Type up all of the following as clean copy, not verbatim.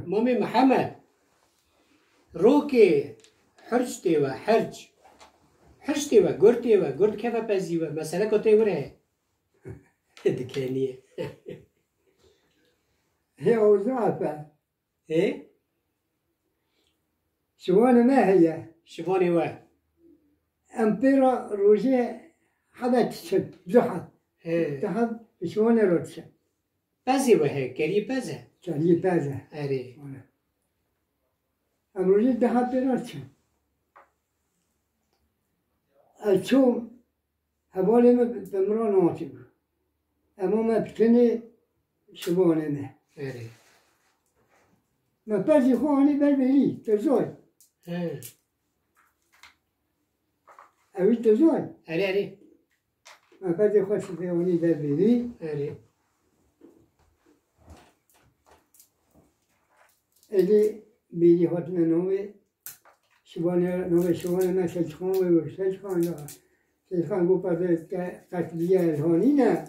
مامي محمد روكي حرجتي و حرجتي و قرد كيف بزي و مسألة كتير وره دكانية هي وظيفة ايه شوانة ما هي شوفوني و أمبيرا روجي حدا تشد زحل ايه تحب شوانة روتشة بزي و هي كري بزه تالي بازة اري أم روجي تحب روتشة الشوم هبالي ما بمران واتب أما ما بتني شوانة ما اري ما بازي خواني بالبيلي تزوي ايه أوي تزوي اري ما بازي خوش خواني بالبيلي اري اللي بيجي هاتنا نومي شوانه ما سلخان و سلخان لا سلخان گو پس قتلیه الهانی نه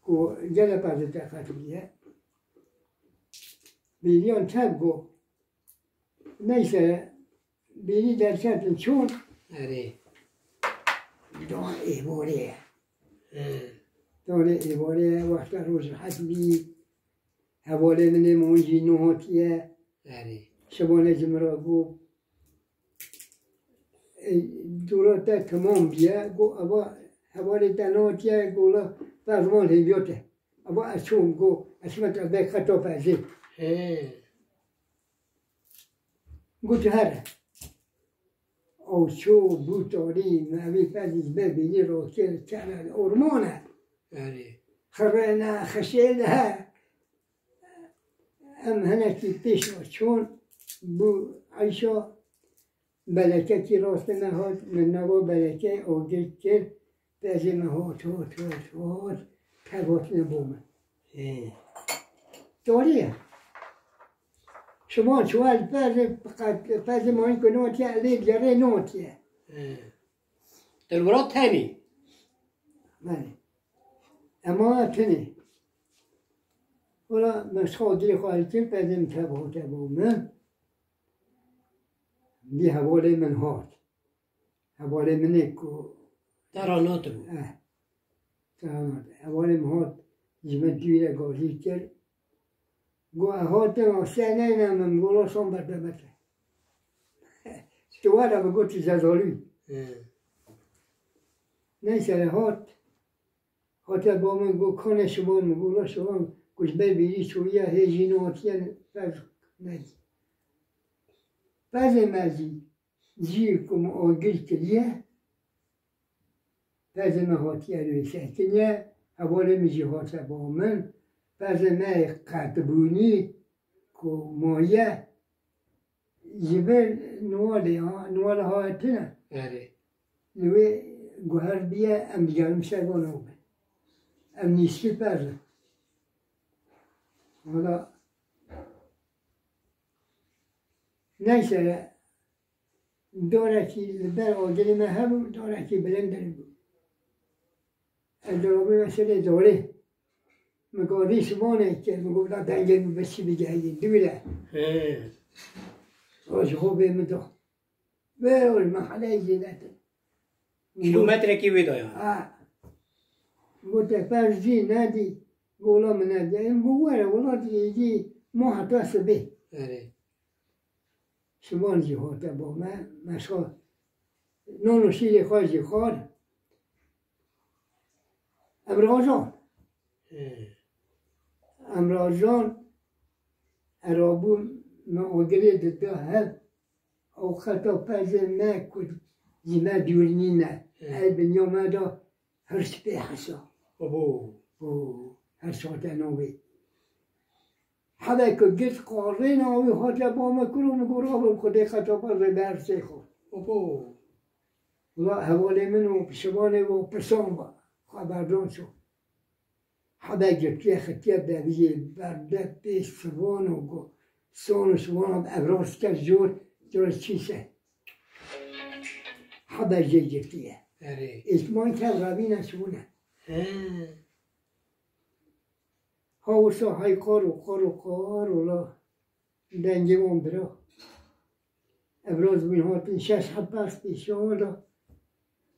کو جل پس قتلیه بیلیان تب گو نیسه بیلی در شتن چون اري دان ایواره وقت روز حتمی حواله من منجی نهاتیه اري شبانه جمرا گو دولت تمام بیه گو ابا حواله تناتیه گولا فرمان هیوته ابا اشوم گو اشمت به خطا پذی گو تهره او شو بوتاری نوی پذیز ببینی رو که کنن ارمانه اري خرانه خشینه ام هنکی پیش و چون بو عیشا بلکه کی راست نهاد من نوا بلکه اوگل کرد بعضی هات توات نبومه داریه شما شوال پس ما این که نوتیه لیب جره نوتیه دلورات تاني بله اما تنه ولا مسخادی خواهی کرد پس این تبومه دی حواله من هات حواله منه که تراناتو حواله من هات جمع دیره گازی کرد گو هات ما سنه نمیم گولا سان بده بده تواره بگو تی زدالی نیسه هات با من گو کنه شما گولا شما کش ببینی چویه هیجیناتیه بعضی مزی زیر کم آگل کلیه بعضی مهاتیه روی شکنیه حواله میجی هاته با من بعضی مه قطبونی که مایه جبل نواله هاتنه اري نوی گوهر بیه ام جرم شگانه اومه ام نیستی پرده حالا نیسه داره که بر آگلی من هم داره که بلندن بود ادرابه مسئله داره مگاری سمانه که مگو لا دنگل بسی بگه دوله راج خوبه مدو بول محله جدت كيلومتر كي ويدايا گوته فرزی ندی گولا من ندی این گواره ولا دیگه ما حتی سبه اري شمان جی هاته با من مشا نانو شیر خواهی خوار امراجان عربو ما آگره داده هل او خطا پزه ما کد زیمه دیورنی نه ای بنیا ما دا هرش به حسا هر ساعت نوی حالا که گیت قاره نوی هاته با ما کرو مگورا با خود خطا پزه برسه خود ولی حواله منو پشوانه و پسان با خبردان شد حالا گرتی خطیه دویه برده پیش سوانو گو سون سوانو ابراز کرد جور چیسه حالا گرتیه اسمان که روی نشونه هاوسا های قار ولا دنگه من برا ابراز بین هاتین 6 پس پیش آلا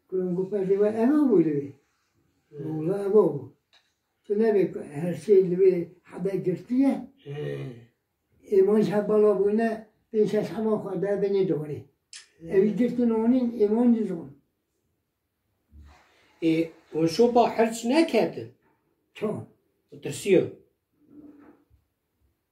کنم گو پس و اما بوده مولا اما بود تو نبی هر شی لوی حبه گرتیه ایمانش بالا بونه پیش از همه خواهده بینی داره اوی گرتن آنین ایمان جزون اون شو با حرچ نکردن چون ترسیو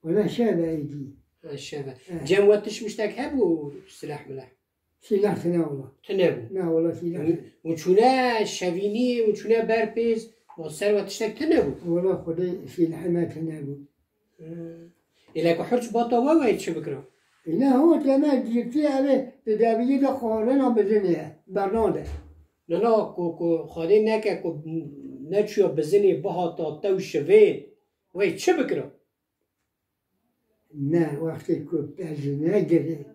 ولا شابه ایدی الشبه جم وقتش مشتاق هبو سلاح ملاح سلاح نه والله تنبو نه والله سلاح وشونا شافيني وشونا باربيز وصار وقتشتك تنبو والله خدي سلاح ما تنابو إلا كحرش باطا وايد شو بكره لا هو تمام جبتي عليه تدابيه ده خارنا بزنيه برنامه لا كو خادي نكا كو نتشو بزني بهاتا تو شوين وايد شو بكره نه وقتی که بزنه گره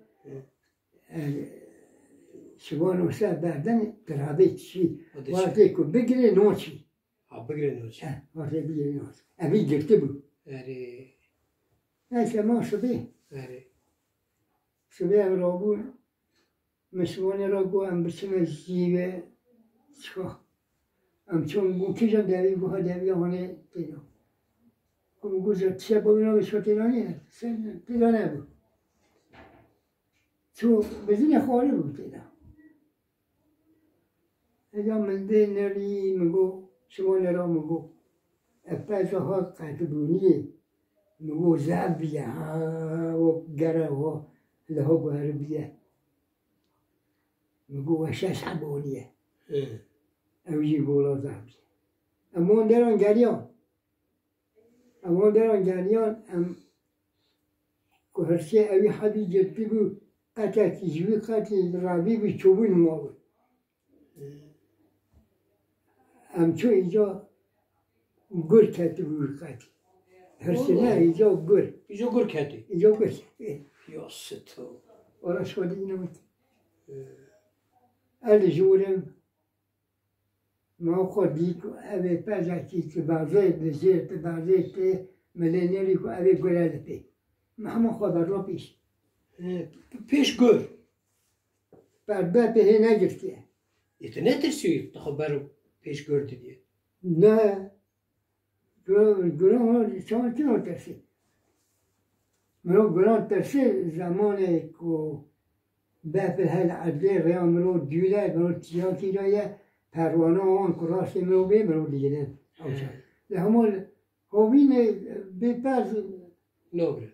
شبان وسط بعدن ترابي شي وقتی که بگیره نوچی بقرا نوش وقتی بگیره نوچ ابي جرتبو أري نه ما شبه أري شبه رابون مشوانه را گو ام بچم جیبه چخا ام چون گو کجا دوی گو ها دوی هانه تینا کم گو زد چه باینا بشو تینا نیه تینا نبود تو بزنی خواهی بود تینا اجا من ده نری مگو شوانه را مگو اپازا ها قطبونیه مگو زبیه ها و گره ها لها گوهر بیه مگو وشش حبانیه اوجی بولا زبیه امان دران گریان ام که هرچی اوی حبی جدی بود قطع تیجوی قطع رابی بی چوبون ما بود ام چو اینجا گر کتی بود قطع هرچی نه اینجا گر يجو قركاتي اینجا گر يا ستو ولا شوالي نمت ال جورم ما خود دیک اوی پزکی که بعضی بزرگ بعضی که ملنیری که اوی گرد پی همه خبر را پیش بيش قر بعد به نگرتیه يتنترسي تخبرو بيش قر دي نه گران ها شما چه نو ترسی مرو گران ترسی زمانی که به هل عدلی ریا مرو دیوله مرو تیاکی رایه پروانه آن که راست مرو به مرو دیگه نه همون هاوین بپرز نوبر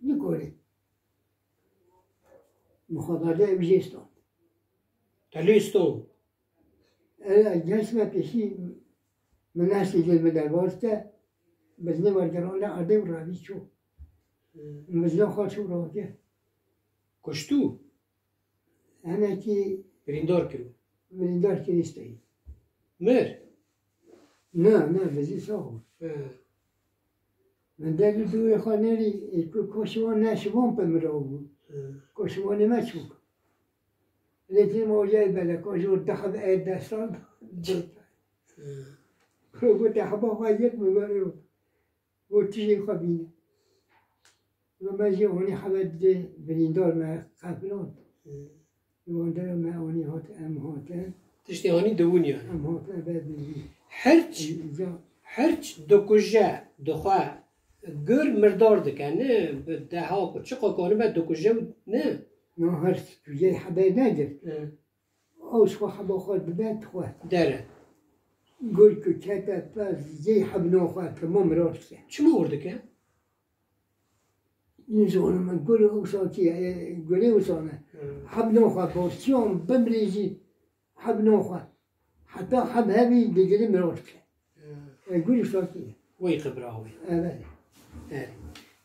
نکنه مخابره ویژستان تليستون جسم پیشی من نسلی جلب دروازده بزنه ورگران عده و روی چو بزنه خواه چو راجه كشتو همه که بريندار كرو بریندار که نیستایی مر نه بزی ساخت من در دوی خانه ری کشوان نشوان پر مرا بود کشوان مچوک لیکن موجه بله کشور دخل اید دستان رو دخبا خواهیت مگاره و تیجی خبینه و مجی اونی خبت ده بریندار ما قبلان واندر ما اونی هات ام هاتن تشتي هاني دونيا ام هاتن بعد بزی هرچ دكوجا دخوا قر مردار دكانه بدها چقا كانه بعد دكوجا نه نه هر توی حبه ندر اوش خو حبه خود ببند خواه داره گل که کتا پس یه حب نخواه که ما مراد که چما ورده که؟ این زونه من گل اوساکی گلی اوسانه حب نخواه باشیان بمریزی حب نخواه حتی حب همی دیگری مراد که گل اوساکیه وي خبراوي اوله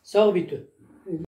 صاحبي تو